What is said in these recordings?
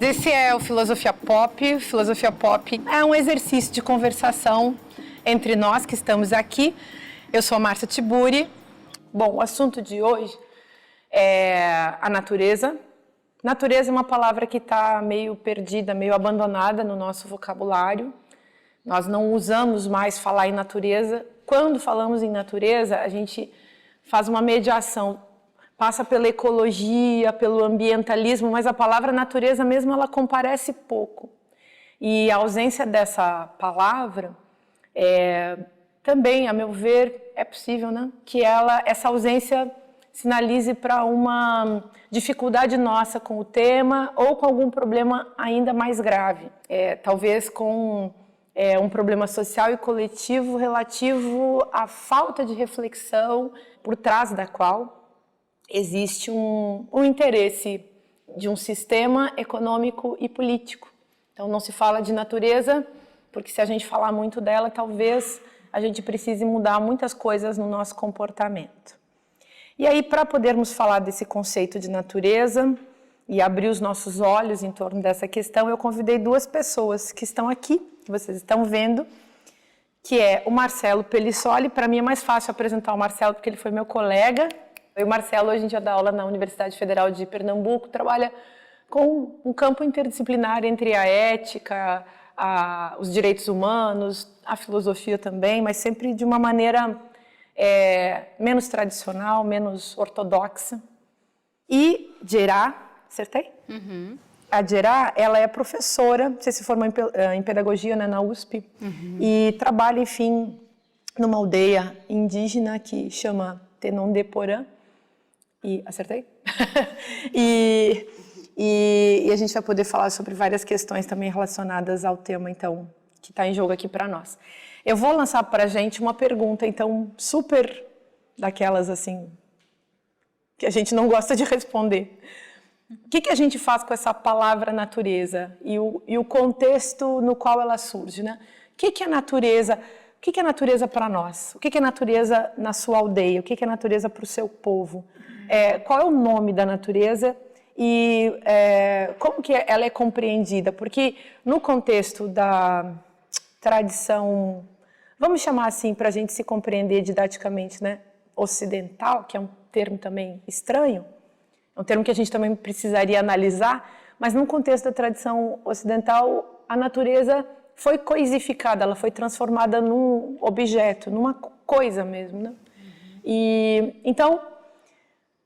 Esse é o Filosofia Pop. Filosofia Pop é um exercício de conversação entre nós que estamos aqui. Eu sou a Márcia Tiburi. Bom, o assunto de hoje é a natureza. Natureza é uma palavra que está meio perdida, meio abandonada no nosso vocabulário. Nós não usamos mais falar em natureza. Quando falamos em natureza, a gente faz uma mediação, passa pela ecologia, pelo ambientalismo, mas a palavra natureza mesmo, ela comparece pouco. E a ausência dessa palavra, também, a meu ver, é possível, né? Que essa ausência sinalize para uma dificuldade nossa com o tema ou com algum problema ainda mais grave. Talvez com um problema social e coletivo relativo à falta de reflexão por trás da qual existe um interesse de um sistema econômico e político. Então não se fala de natureza, porque se a gente falar muito dela, talvez a gente precise mudar muitas coisas no nosso comportamento. E aí, para podermos falar desse conceito de natureza e abrir os nossos olhos em torno dessa questão, eu convidei duas pessoas que estão aqui, que vocês estão vendo, que é o Marcelo Pellissoli. Para mim é mais fácil apresentar o Marcelo, porque ele foi meu colega. O Marcelo hoje em dia dá aula na Universidade Federal de Pernambuco, trabalha com um campo interdisciplinar entre a ética, os direitos humanos, a filosofia também, mas sempre de uma maneira menos tradicional, menos ortodoxa. E Gerá, acertei? Uhum. A Gerá, ela é professora, você se formou em pedagogia, né, na USP, e trabalha, enfim, numa aldeia indígena que chama Tenondeporã. E acertei? e a gente vai poder falar sobre várias questões também relacionadas ao tema, então, que está em jogo aqui para nós. Eu vou lançar para a gente uma pergunta, então, super daquelas, assim, que a gente não gosta de responder. O que a gente faz com essa palavra natureza e o contexto no qual ela surge, né? O que é natureza? O que é natureza para nós? O que é natureza na sua aldeia? O que é natureza para o seu povo? Qual é o nome da natureza e como que ela é compreendida? Porque no contexto da tradição, vamos chamar assim para a gente se compreender didaticamente, né? Ocidental, que é um termo também estranho, é um termo que a gente também precisaria analisar, mas no contexto da tradição ocidental, a natureza foi coisificada, ela foi transformada num objeto, numa coisa mesmo, né? Então,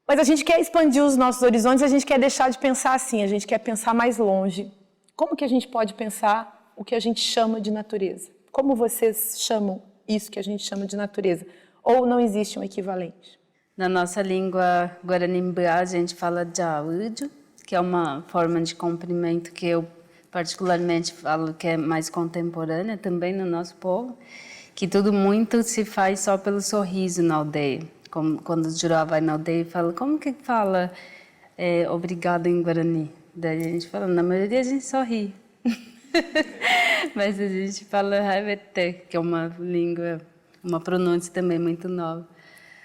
mas a gente quer expandir os nossos horizontes, a gente quer deixar de pensar assim, a gente quer pensar mais longe. Como que a gente pode pensar o que a gente chama de natureza? Como vocês chamam isso que a gente chama de natureza? Ou não existe um equivalente? Na nossa língua guaranimbá, a gente fala jaújo, que é uma forma de comprimento que eu particularmente falo que é mais contemporânea também no nosso povo, que tudo muito se faz só pelo sorriso na aldeia. Como quando o Jurá vai na aldeia e fala, como que fala obrigado em Guarani? Daí a gente fala, na maioria a gente sorri. Mas a gente fala Haivete, que é uma língua, uma pronúncia também muito nova.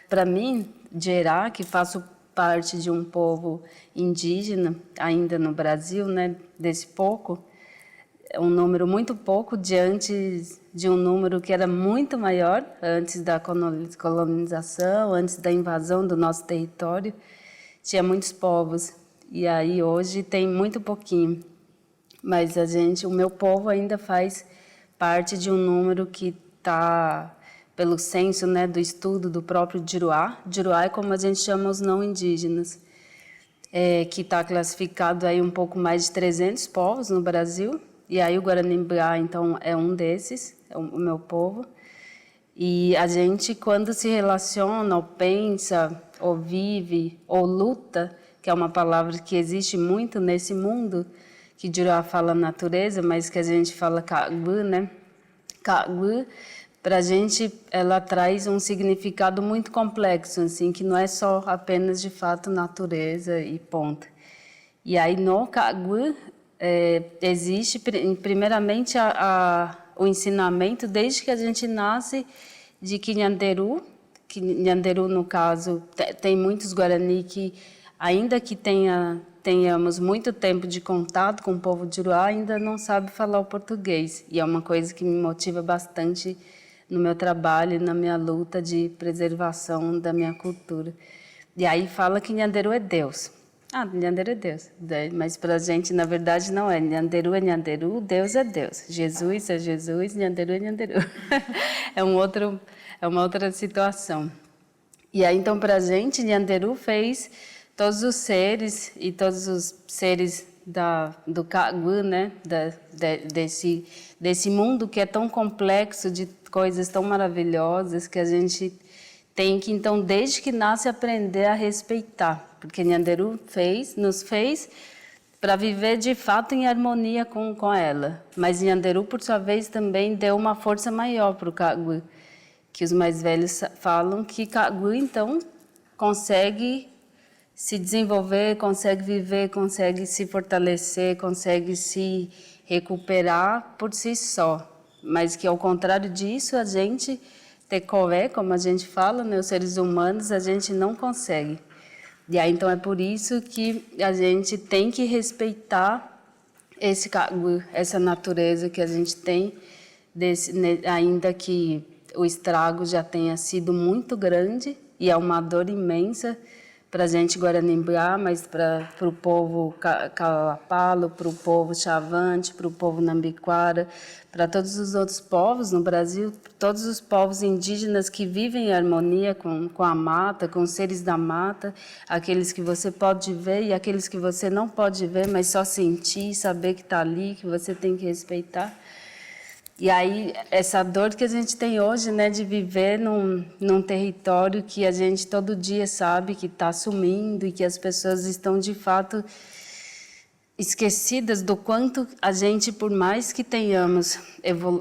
Para mim, Gerá, que faço parte de um povo indígena, ainda no Brasil, né, desse pouco, é um número muito pouco diante de um número que era muito maior antes da colonização, antes da invasão do nosso território. Tinha muitos povos e aí hoje tem muito pouquinho. Mas o meu povo ainda faz parte de um número que está pelo censo, né, do estudo do próprio Juruá. Juruá é como a gente chama os não indígenas, que está classificado aí um pouco mais de 300 povos no Brasil. E aí o Guaranimbá, então, é um desses, é o meu povo. E a gente, quando se relaciona, ou pensa, ou vive, ou luta, que é uma palavra que existe muito nesse mundo, que Juruá fala natureza, mas que a gente fala Kagbu, né? Kagbu, para a gente, ela traz um significado muito complexo, assim, que não é só apenas, de fato, natureza e ponto. E aí, no Kagbu, existe, primeiramente, o ensinamento, desde que a gente nasce, de que Nyanderu, no caso, tem muitos Guarani que, ainda que tenhamos muito tempo de contato com o povo de Juruá, ainda não sabe falar o português. E é uma coisa que me motiva bastante no meu trabalho e na minha luta de preservação da minha cultura. E aí fala que Nyanderu é Deus. Nyanderu é Deus. Mas para a gente, na verdade, não é. Nyanderu é Nyanderu, Deus é Deus. Jesus é Jesus, Nyanderu é Nyanderu. É uma outra situação. E aí, então, para a gente, Nyanderu fez todos os seres e todos os seres do Kagbu, né? Desse mundo que é tão complexo, de coisas tão maravilhosas, que a gente tem que, então, desde que nasce, aprender a respeitar. Porque Nyanderu nos fez para viver de fato em harmonia com ela. Mas Nyanderu, por sua vez, também deu uma força maior para o Kagbu, que os mais velhos falam que Kagbu, então, consegue se desenvolver, consegue viver, consegue se fortalecer, consegue se recuperar por si só. Mas que, ao contrário disso, a gente, Tecoé, como a gente fala, né, os seres humanos, a gente não consegue. E aí, então, é por isso que a gente tem que respeitar esse Kagbu, essa natureza que a gente tem, ainda que o estrago já tenha sido muito grande, e é uma dor imensa para a gente Guaranimbá, mas para o povo Calapalo, para o povo Chavante, para o povo Nambiquara, para todos os outros povos no Brasil, todos os povos indígenas que vivem em harmonia com a mata, com os seres da mata, aqueles que você pode ver e aqueles que você não pode ver, mas só sentir, saber que está ali, que você tem que respeitar. E aí, essa dor que a gente tem hoje, né, de viver num território que a gente todo dia sabe que está sumindo e que as pessoas estão, de fato, esquecidas do quanto a gente, por mais que tenhamos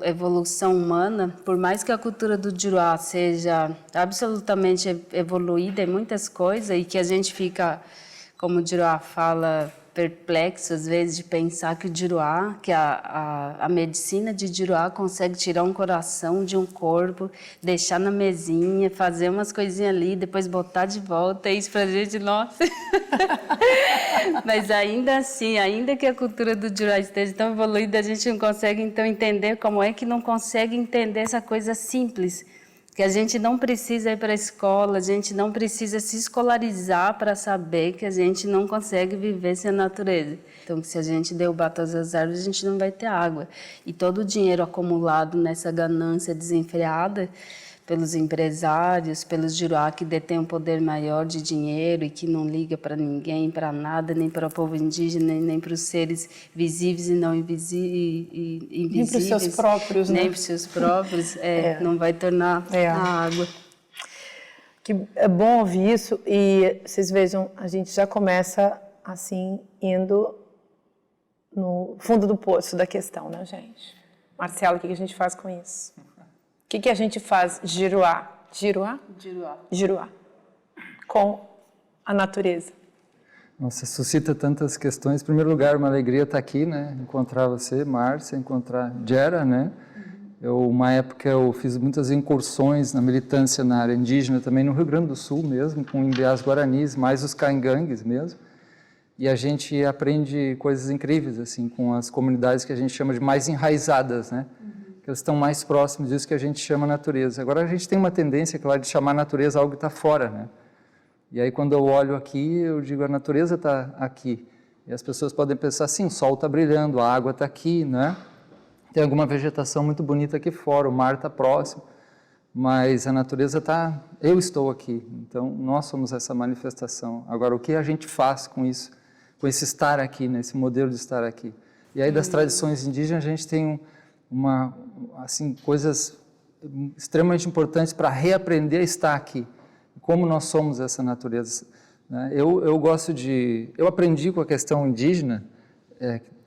evolução humana, por mais que a cultura do Juruá seja absolutamente evoluída em muitas coisas e que a gente fica, como o Juruá fala, perplexo às vezes de pensar que o Juruá, que a medicina de Juruá consegue tirar um coração de um corpo, deixar na mesinha, fazer umas coisinhas ali, depois botar de volta, isso pra gente, nossa. Mas ainda assim, ainda que a cultura do Juruá esteja tão evoluída, a gente não consegue então entender como é que não consegue entender essa coisa simples, que a gente não precisa ir para a escola, a gente não precisa se escolarizar para saber que a gente não consegue viver sem a natureza. Então, se a gente derrubar todas as árvores, a gente não vai ter água. E todo o dinheiro acumulado nessa ganância desenfreada pelos empresários, pelos Juruá que detêm um poder maior de dinheiro e que não liga para ninguém, para nada, nem para o povo indígena, nem para os seres visíveis e não invisíveis. Nem para os seus próprios, né? Nem para os seus próprios, não vai tornar a água. Que é bom ouvir isso e vocês vejam, a gente já começa assim, indo no fundo do poço da questão, né, gente? Marcelo, o que a gente faz com isso? O que a gente faz, Juruá, com a natureza? Nossa, suscita tantas questões. Em primeiro lugar, uma alegria estar aqui, né? Encontrar você, Márcia, encontrar Gera, né? Uma época eu fiz muitas incursões na militância na área indígena, também no Rio Grande do Sul mesmo, com Imbiás Guaranis, mais os Caingangues mesmo. E a gente aprende coisas incríveis, assim, com as comunidades que a gente chama de mais enraizadas, né? Eles estão mais próximos disso que a gente chama natureza. Agora a gente tem uma tendência, claro, de chamar a natureza algo que está fora, né? E aí quando eu olho aqui, eu digo, a natureza está aqui. E as pessoas podem pensar, sim, o sol está brilhando, a água está aqui, né? Tem alguma vegetação muito bonita aqui fora, o mar está próximo, mas a natureza está, eu estou aqui. Então nós somos essa manifestação. Agora, o que a gente faz com isso, com esse estar aqui, né? Esse modelo de estar aqui? E aí das tradições indígenas a gente tem assim, coisas extremamente importantes para reaprender a estar aqui, como nós somos essa natureza. Eu aprendi com a questão indígena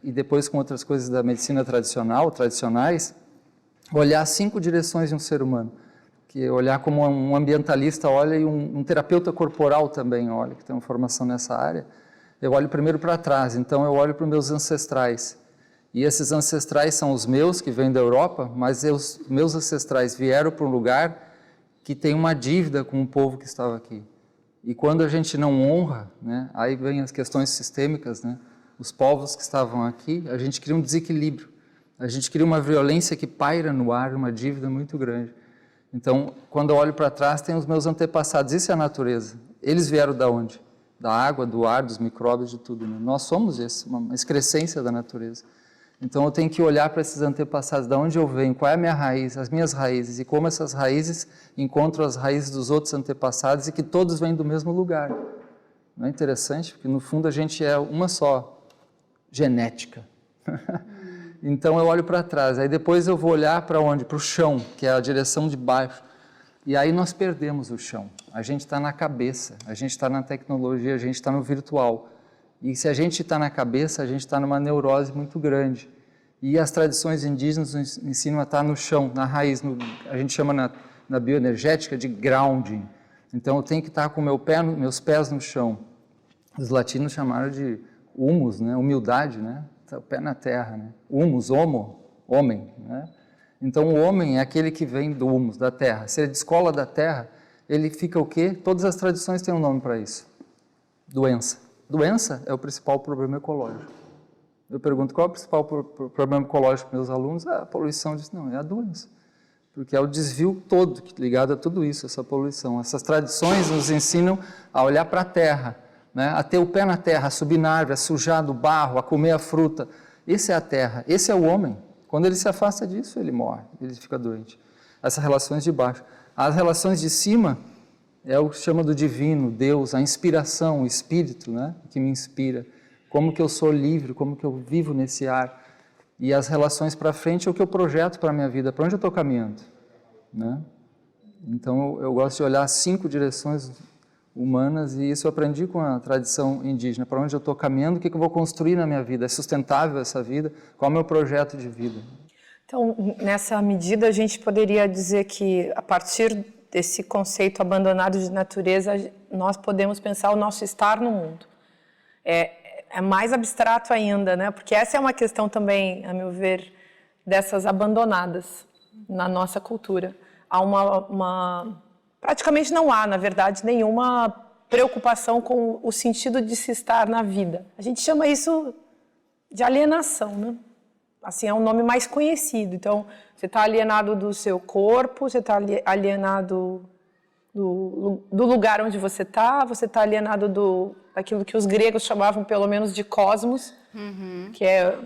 e depois com outras coisas da medicina tradicionais, olhar 5 direções de um ser humano, que é olhar como um ambientalista olha e um terapeuta corporal também olha, que tem uma formação nessa área. Eu olho primeiro para trás, então eu olho para os meus ancestrais. E esses ancestrais são os meus, que vêm da Europa, mas os meus ancestrais vieram para um lugar que tem uma dívida com o povo que estava aqui. E quando a gente não honra, né, aí vem as questões sistêmicas, né, os povos que estavam aqui, a gente cria um desequilíbrio, a gente cria uma violência que paira no ar, uma dívida muito grande. Então, quando eu olho para trás, tem os meus antepassados, isso é a natureza. Eles vieram da onde? Da água, do ar, dos micróbios, de tudo. Né? Nós somos isso, uma excrescência da natureza. Então, eu tenho que olhar para esses antepassados, de onde eu venho, qual é a minha raiz, as minhas raízes, e como essas raízes encontram as raízes dos outros antepassados e que todos vêm do mesmo lugar. Não é interessante? Porque, no fundo, a gente é uma só genética. Então, eu olho para trás. Aí, depois, eu vou olhar para onde? Para o chão, que é a direção de baixo. E aí, nós perdemos o chão. A gente está na cabeça, a gente está na tecnologia, a gente está no virtual. E se a gente está na cabeça, a gente está numa neurose muito grande. E as tradições indígenas nos ensinam a estar no chão, na raiz, a gente chama na bioenergética de grounding. Então eu tenho que estar com meus pés no chão. Os latinos chamaram de humus, né? Humildade, né? O pé na terra, né? Humus, homo, homem, né? Então o homem é aquele que vem do humus, da terra. Se ele descola da terra, ele fica o quê? Todas as tradições têm um nome para isso. Doença. Doença é o principal problema ecológico. Eu pergunto qual é o principal problema ecológico para meus alunos? A poluição. Diz, não, é a doença. Porque é o desvio todo ligado a tudo isso, essa poluição. Essas tradições nos ensinam a olhar para a terra, né? A ter o pé na terra, a subir na árvore, a sujar do barro, a comer a fruta. Esse é a terra, esse é o homem. Quando ele se afasta disso, ele morre, ele fica doente. Essas relações de baixo. As relações de cima é o que chama do divino, Deus, a inspiração, o Espírito, né, que me inspira. Como que eu sou livre, como que eu vivo nesse ar. E as relações para frente é o que eu projeto para a minha vida, para onde eu estou caminhando. Né? Então, eu gosto de olhar 5 direções humanas e isso eu aprendi com a tradição indígena. Para onde eu estou caminhando, o que eu vou construir na minha vida? É sustentável essa vida? Qual é o meu projeto de vida? Então, nessa medida, a gente poderia dizer que, a partir desse conceito abandonado de natureza, nós podemos pensar o nosso estar no mundo. É mais abstrato ainda, né? Porque essa é uma questão também, a meu ver, dessas abandonadas na nossa cultura. Há praticamente não há, na verdade, nenhuma preocupação com o sentido de se estar na vida. A gente chama isso de alienação, né? Assim, é um nome mais conhecido. Então, você está alienado do seu corpo, você está alienado do lugar onde você está alienado daquilo que os gregos chamavam, pelo menos, de cosmos, que é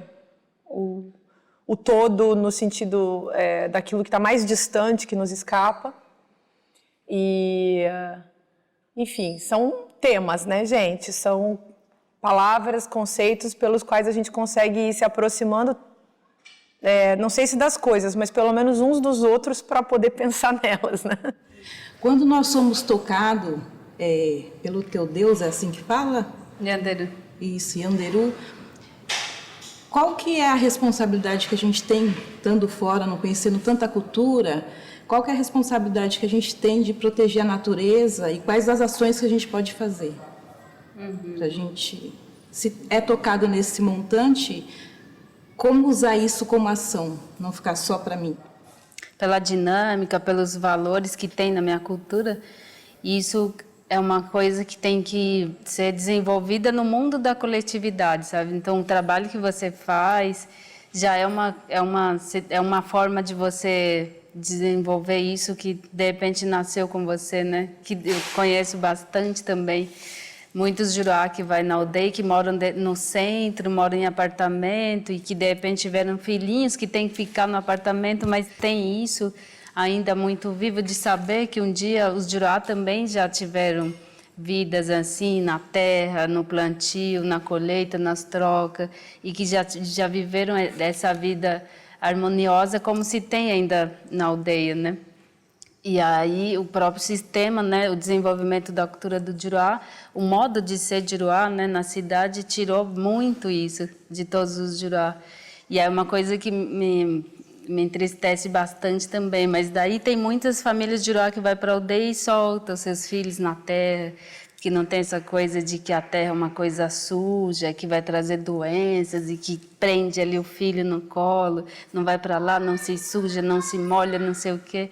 o todo no sentido daquilo que está mais distante, que nos escapa. E, enfim, são temas, né, gente? São palavras, conceitos pelos quais a gente consegue ir se aproximando, não sei se das coisas, mas pelo menos uns dos outros para poder pensar nelas, né? Quando nós somos tocados pelo teu Deus, é assim que fala? Yanderu. Isso, Yanderu. Qual que é a responsabilidade que a gente tem, estando fora, não conhecendo tanta cultura, qual que é a responsabilidade que a gente tem de proteger a natureza e quais as ações que a gente pode fazer? Pra gente, se é tocado nesse montante, como usar isso como ação, não ficar só para mim? Pela dinâmica, pelos valores que tem na minha cultura, isso é uma coisa que tem que ser desenvolvida no mundo da coletividade, sabe? Então, o trabalho que você faz já é uma forma de você desenvolver isso que, de repente, nasceu com você, né? Que eu conheço bastante também. Muitos Juruá que vai na aldeia, que moram no centro, moram em apartamento e que, de repente, tiveram filhinhos que têm que ficar no apartamento, mas tem isso ainda muito vivo de saber que um dia os Juruá também já tiveram vidas assim, na terra, no plantio, na colheita, nas trocas, e que já viveram essa vida harmoniosa como se tem ainda na aldeia, né? E aí o próprio sistema, né, o desenvolvimento da cultura do Juruá, o modo de ser Juruá, né, na cidade tirou muito isso de todos os Juruá. E é uma coisa que me entristece bastante também, mas daí tem muitas famílias Juruá que vai para a aldeia e soltam seus filhos na terra, que não tem essa coisa de que a terra é uma coisa suja, que vai trazer doenças e que prende ali o filho no colo, não vai para lá, não se suja, não se molha, não sei o quê.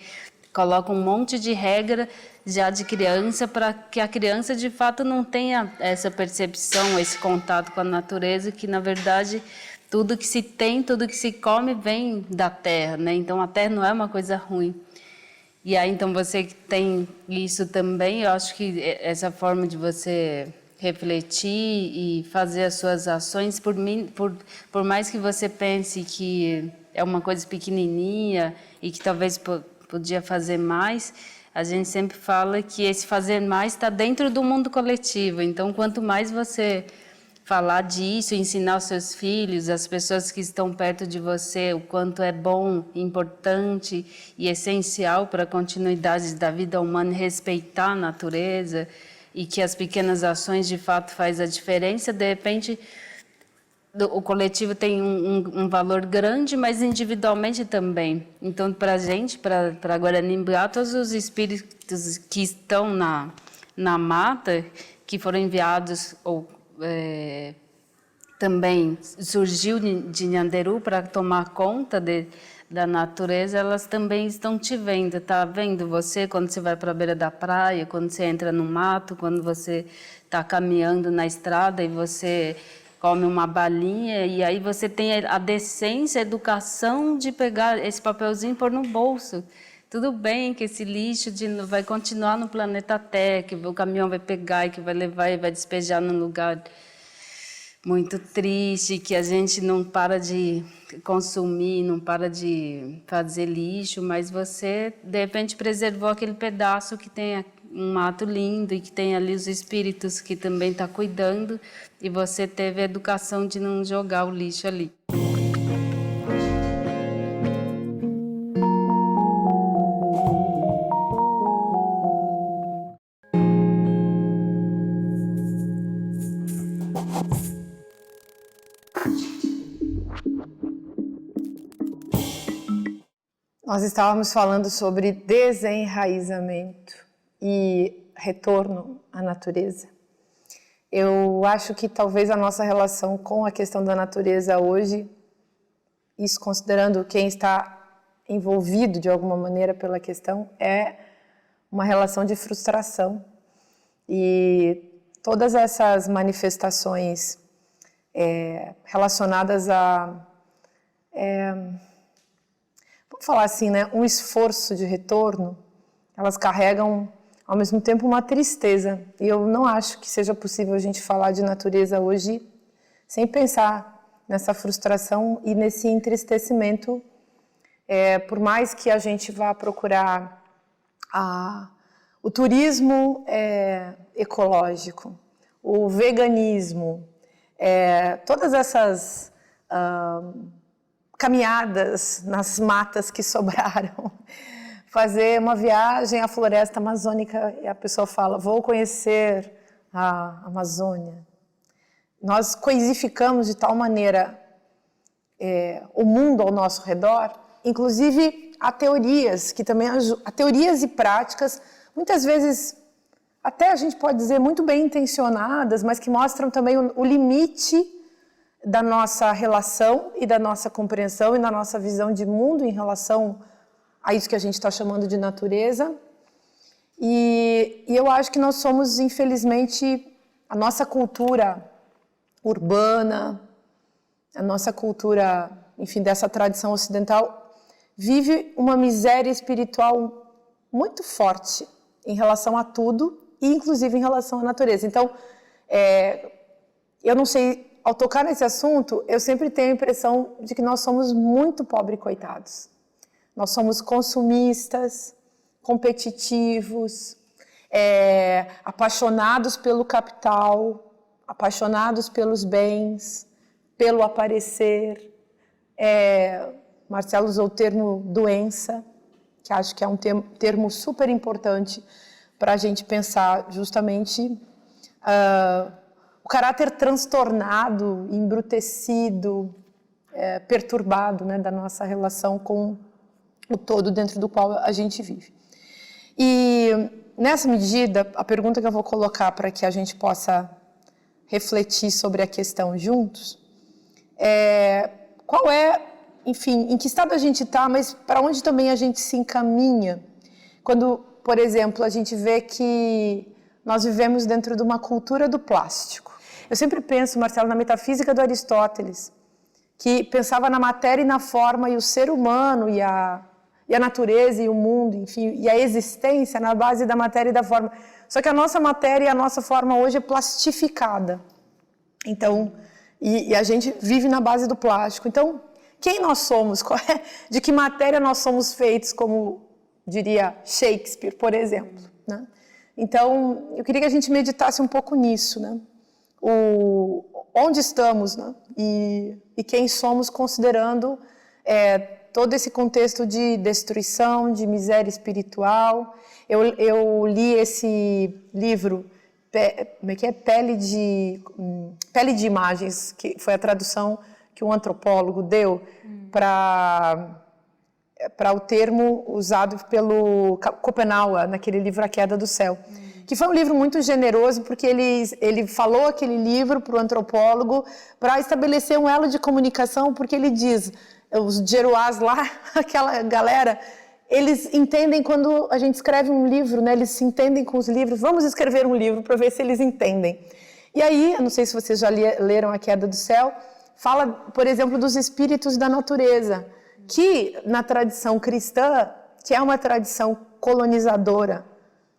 Coloca um monte de regra já de criança para que a criança de fato não tenha essa percepção, esse contato com a natureza, que na verdade tudo que se tem, tudo que se come vem da terra, né? Então a terra não é uma coisa ruim. E aí então você que tem isso também, eu acho que essa forma de você refletir e fazer as suas ações, por mais que você pense que é uma coisa pequenininha e que talvez podia fazer mais, a gente sempre fala que esse fazer mais está dentro do mundo coletivo. Então, quanto mais você falar disso, ensinar os seus filhos, as pessoas que estão perto de você, o quanto é bom, importante e essencial para a continuidade da vida humana, respeitar a natureza e que as pequenas ações de fato fazem a diferença, de repente o coletivo tem um valor grande, mas individualmente também. Então, para a gente, para Guaranimbá, todos os espíritos que estão na mata, que foram enviados, ou também surgiu de Nhanderu para tomar conta da natureza, elas também estão te vendo. Está vendo você quando você vai para a beira da praia, quando você entra no mato, quando você está caminhando na estrada e você come uma balinha, e aí você tem a decência, a educação de pegar esse papelzinho e pôr no bolso. Tudo bem que esse lixo vai continuar no planeta Terra, que o caminhão vai pegar e que vai levar e vai despejar num lugar muito triste, que a gente não para de consumir, não para de fazer lixo, mas você, de repente, preservou aquele pedaço que tem um mato lindo e que tem ali os espíritos que também estão cuidando, e você teve a educação de não jogar o lixo ali. Nós estávamos falando sobre desenraizamento e retorno à natureza. Eu acho que talvez a nossa relação com a questão da natureza hoje, isso considerando quem está envolvido de alguma maneira pela questão, é uma relação de frustração. E todas essas manifestações relacionadas a... vamos falar assim, né, um esforço de retorno, elas carregam ao mesmo tempo uma tristeza. E eu não acho que seja possível a gente falar de natureza hoje sem pensar nessa frustração e nesse entristecimento. Por mais que a gente vá procurar o turismo ecológico, o veganismo, todas essas caminhadas nas matas que sobraram, fazer uma viagem à floresta amazônica e a pessoa fala, vou conhecer a Amazônia. Nós coisificamos de tal maneira o mundo ao nosso redor, inclusive há teorias que também há teorias e práticas, muitas vezes até a gente pode dizer muito bem intencionadas, mas que mostram também o limite da nossa relação e da nossa compreensão e da nossa visão de mundo em relação a isso que a gente está chamando de natureza. E eu acho que nós somos, infelizmente, a nossa cultura urbana, a nossa cultura, enfim, dessa tradição ocidental, vive uma miséria espiritual muito forte em relação a tudo, e inclusive em relação à natureza. Então, eu não sei, ao tocar nesse assunto, eu sempre tenho a impressão de que nós somos muito pobres coitados. Nós somos consumistas, competitivos, apaixonados pelo capital, apaixonados pelos bens, pelo aparecer, Marcelo usou o termo doença, que acho que é um termo super importante para a gente pensar justamente o caráter transtornado, embrutecido, perturbado, né, da nossa relação com o todo dentro do qual a gente vive. E nessa medida, a pergunta que eu vou colocar para que a gente possa refletir sobre a questão juntos qual é, enfim, em que estado a gente está, mas para onde também a gente se encaminha quando, por exemplo, a gente vê que nós vivemos dentro de uma cultura do plástico. Eu sempre penso, Marcelo, na metafísica do Aristóteles, que pensava na matéria e na forma, e o ser humano e a natureza e o mundo, enfim, e a existência na base da matéria e da forma. Só que a nossa matéria e a nossa forma hoje é plastificada. Então, e a gente vive na base do plástico. Então, quem nós somos? De que matéria nós somos feitos, como diria Shakespeare, por exemplo, né? Então, eu queria que a gente meditasse um pouco nisso, né? Onde estamos, né? E quem somos, considerando todo esse contexto de destruição, de miséria espiritual. Eu li esse livro, Pele de Imagens, que foi a tradução que um antropólogo deu para o termo usado pelo Schopenhauer, naquele livro A Queda do Céu. Que foi um livro muito generoso, porque ele falou aquele livro para o antropólogo para estabelecer um elo de comunicação, porque ele diz, os Jeruás lá, aquela galera, eles entendem quando a gente escreve um livro, né? Eles se entendem com os livros. Vamos escrever um livro para ver se eles entendem. E aí, eu não sei se vocês já leram A Queda do Céu, fala, por exemplo, dos espíritos da natureza, que na tradição cristã, que é uma tradição colonizadora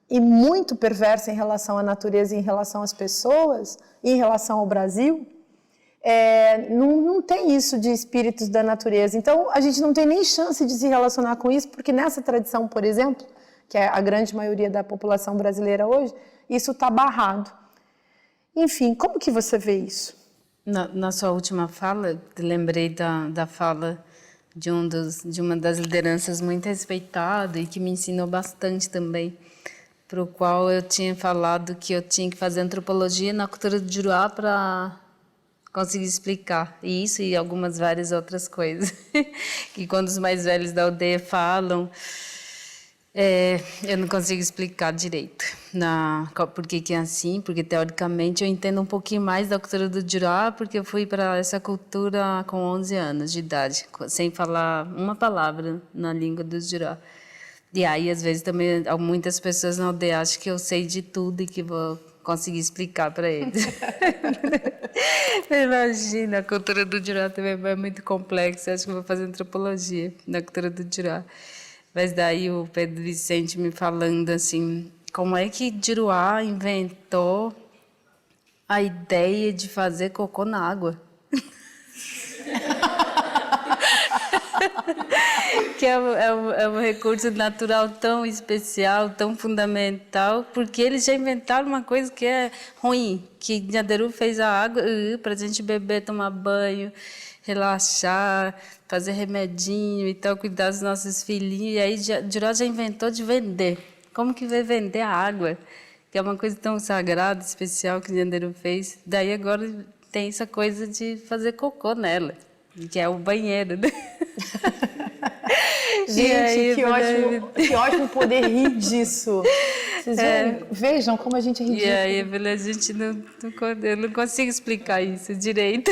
e muito perversa em relação à natureza, em relação às pessoas, em relação ao Brasil, não tem isso de espíritos da natureza. Então, a gente não tem nem chance de se relacionar com isso, porque nessa tradição, por exemplo, que é a grande maioria da população brasileira hoje, isso está barrado. Enfim, como que você vê isso? Na sua última fala, lembrei da fala de uma das lideranças muito respeitada e que me ensinou bastante também, para o qual eu tinha falado que eu tinha que fazer antropologia na cultura do Juruá para conseguir explicar isso e algumas várias outras coisas que quando os mais velhos da aldeia falam, eu não consigo explicar direito por que é assim, porque teoricamente eu entendo um pouquinho mais da cultura do Juruá, porque eu fui para essa cultura com 11 anos de idade, sem falar uma palavra na língua do Juruá. E aí, às vezes, também muitas pessoas na aldeia acham que eu sei de tudo e que vou conseguir explicar para eles. Imagina, a cultura do Juruá também é muito complexa. Acho que vou fazer antropologia na cultura do Juruá. Mas daí o Pedro Vicente me falando assim, como é que Juruá inventou a ideia de fazer cocô na água? Que é um recurso natural tão especial, tão fundamental, porque eles já inventaram uma coisa que é ruim, que Nhanderu fez a água para a gente beber, tomar banho, relaxar, fazer remedinho e tal, cuidar dos nossos filhinhos. E aí Juruá já inventou de vender. Como que vai vender a água? Que é uma coisa tão sagrada, especial que Nhanderu fez. Daí agora tem essa coisa de fazer cocô nela, que é o banheiro, né? Gente, aí, que ótimo poder rir disso. Vocês vejam como a gente é ridículo. E aí, a gente eu não consigo explicar isso direito.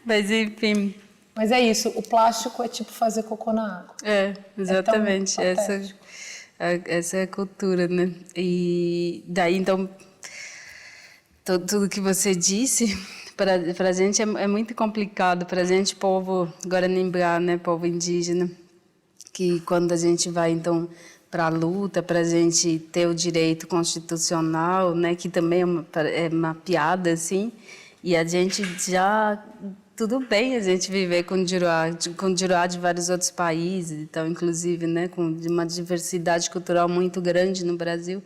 Mas, enfim. Mas é isso, o plástico é tipo fazer cocô na água. Exatamente. Essa é a cultura, né? E daí, então, tudo que você disse, para a gente é muito complicado, para a gente, povo Guaranimbá, né, povo indígena, que quando a gente vai, então, para a luta, para a gente ter o direito constitucional, né, que também é mapeada, assim, e a gente já... Tudo bem a gente viver com Juruá de vários outros países, então, inclusive, né, com uma diversidade cultural muito grande no Brasil.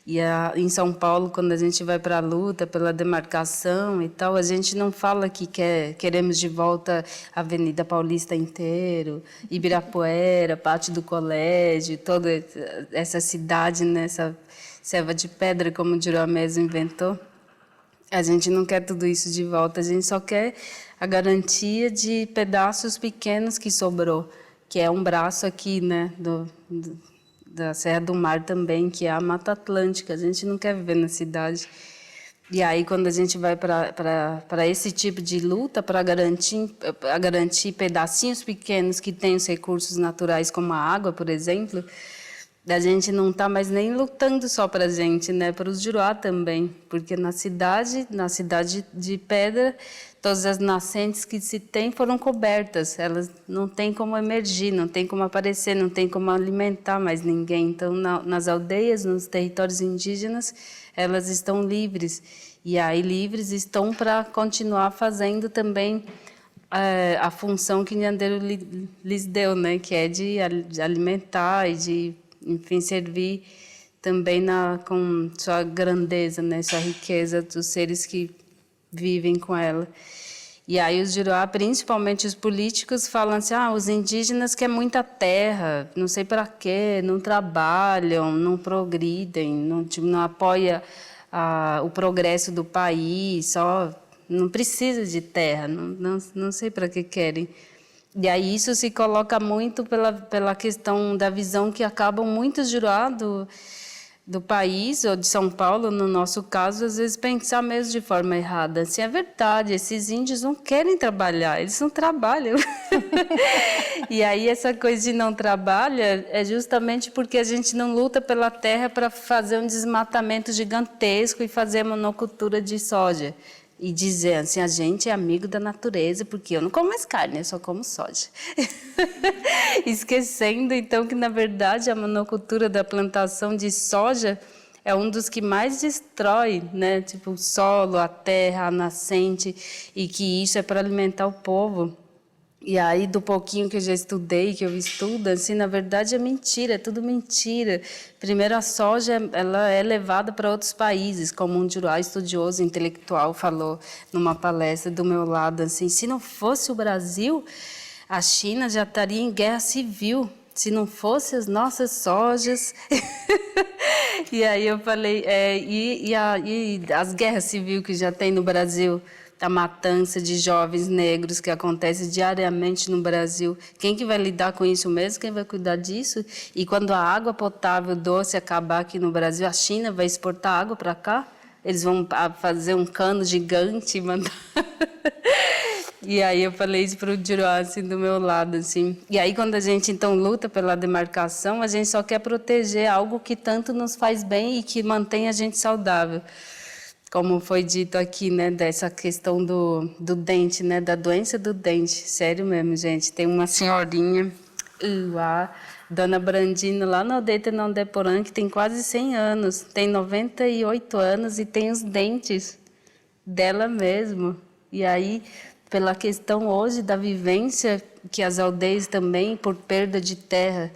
E em São Paulo, quando a gente vai para a luta pela demarcação e tal, a gente não fala que queremos de volta a Avenida Paulista inteiro, Ibirapuera, Pátio do Colégio, toda essa cidade, né, essa selva de pedra, como o Juruá mesmo inventou. A gente não quer tudo isso de volta, a gente só quer a garantia de pedaços pequenos que sobrou, que é um braço aqui, né, da Serra do Mar também, que é a Mata Atlântica. A gente não quer viver na cidade. E aí, quando a gente vai para esse tipo de luta, para garantir pedacinhos pequenos que têm os recursos naturais, como a água, por exemplo, a gente não está mais nem lutando só para a gente, né? Para os Juruá também, porque na cidade de pedra, todas as nascentes que se tem foram cobertas, elas não têm como emergir, não tem como aparecer, não tem como alimentar mais ninguém. Então, nas aldeias, nos territórios indígenas, elas estão livres. E aí, livres estão para continuar fazendo também a função que Nhanderu lhes deu, né? Que é de alimentar e de, enfim, servir também com sua grandeza, né? Sua riqueza dos seres que vivem com ela. E aí os Juruá, principalmente os políticos, falam assim, os indígenas querem muita terra, não sei para quê, não trabalham, não progridem, não apoiam o progresso do país, só não precisa de terra, não sei para que querem. E aí isso se coloca muito pela questão da visão que acabam muitos Juruá do país, ou de São Paulo, no nosso caso, às vezes pensar mesmo de forma errada. Assim, é verdade, esses índios não querem trabalhar, eles não trabalham. E aí essa coisa de não trabalha é justamente porque a gente não luta pela terra para fazer um desmatamento gigantesco e fazer monocultura de soja. E dizer assim, a gente é amigo da natureza, porque eu não como mais carne, eu só como soja. Esquecendo, então, que, na verdade, a monocultura da plantação de soja é um dos que mais destrói, né? Tipo, o solo, a terra, a nascente, e que isso é para alimentar o povo. E aí, do pouquinho que eu já estudei, que eu estudo, assim, na verdade é mentira, é tudo mentira. Primeiro, a soja, ela é levada para outros países, como um Juruá estudioso, intelectual, falou numa palestra do meu lado, assim, se não fosse o Brasil, a China já estaria em guerra civil, se não fosse as nossas sojas. E aí eu falei, e as guerras civis que já tem no Brasil, a matança de jovens negros que acontece diariamente no Brasil. Quem que vai lidar com isso mesmo? Quem vai cuidar disso? E quando a água potável doce acabar aqui no Brasil, a China vai exportar água para cá? Eles vão fazer um cano gigante e mandar... E aí eu falei isso para o Juruá, assim, do meu lado, assim. E aí quando a gente, então, luta pela demarcação, a gente só quer proteger algo que tanto nos faz bem e que mantém a gente saudável. Como foi dito aqui, né, dessa questão do dente, né, da doença do dente. Sério mesmo, gente. Tem uma senhorinha, Dona Brandina, lá na aldeia Tenondeporã, que tem quase 100 anos, tem 98 anos e tem os dentes dela mesmo. E aí, pela questão hoje da vivência, que as aldeias também, por perda de terra,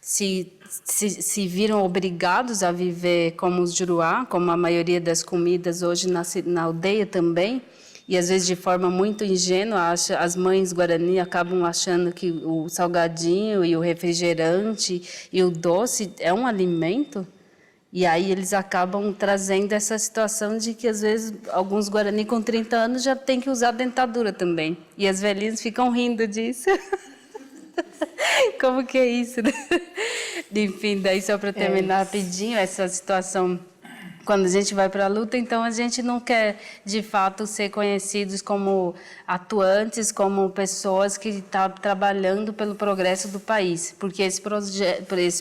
se viram obrigados a viver como os Juruá, como a maioria das comidas hoje na aldeia também, e às vezes de forma muito ingênua, as mães Guarani acabam achando que o salgadinho e o refrigerante e o doce é um alimento, e aí eles acabam trazendo essa situação de que às vezes alguns Guarani com 30 anos já têm que usar dentadura também, e as velhinhas ficam rindo disso. Como que é isso, né? Enfim, daí só para terminar rapidinho, essa situação, quando a gente vai para a luta, então a gente não quer, de fato, ser conhecidos como atuantes, como pessoas que estão trabalhando pelo progresso do país, porque esse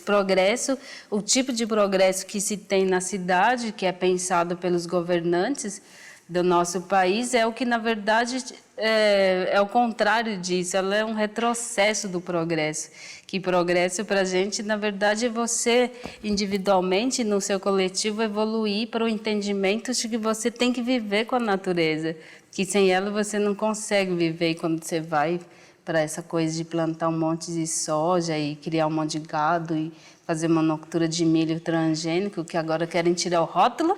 progresso, o tipo de progresso que se tem na cidade, que é pensado pelos governantes do nosso país, é o que, na verdade, é o contrário disso, ela é um retrocesso do progresso. Que progresso para a gente, na verdade, é você, individualmente, no seu coletivo, evoluir para o entendimento de que você tem que viver com a natureza, que sem ela você não consegue viver. E quando você vai para essa coisa de plantar um monte de soja e criar um monte de gado e fazer monocultura de milho transgênico, que agora querem tirar o rótulo.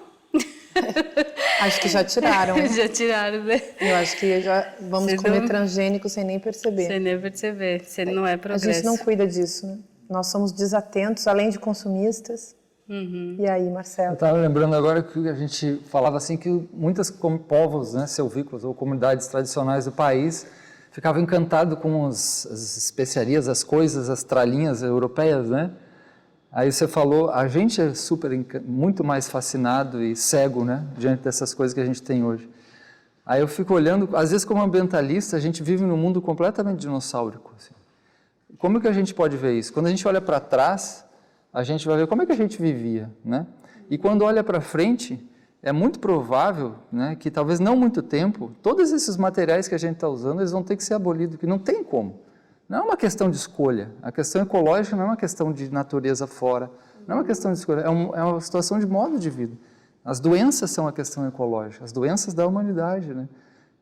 Acho que já tiraram. Já tiraram, né? Eu acho que já vamos comer transgênico sem nem perceber. Sem nem perceber, se não é progresso. A gente não cuida disso, né? Nós somos desatentos, além de consumistas. E aí, Marcelo? Eu estava lembrando agora que a gente falava assim que muitos povos, né, silvícolas ou comunidades tradicionais do país ficavam encantados com as especiarias, as coisas, as tralinhas europeias, né? Aí você falou, a gente é muito mais fascinado e cego, né, diante dessas coisas que a gente tem hoje. Aí eu fico olhando, às vezes como ambientalista, a gente vive num mundo completamente dinossáurico. Assim. Como que a gente pode ver isso? Quando a gente olha para trás, a gente vai ver como é que a gente vivia, né? E quando olha para frente, é muito provável, né, que talvez não muito tempo, todos esses materiais que a gente está usando, eles vão ter que ser abolidos, que não tem como. Não é uma questão de escolha. A questão ecológica não é uma questão de natureza fora, não é uma questão de escolha, é uma situação de modo de vida. As doenças são a questão ecológica, as doenças da humanidade, né?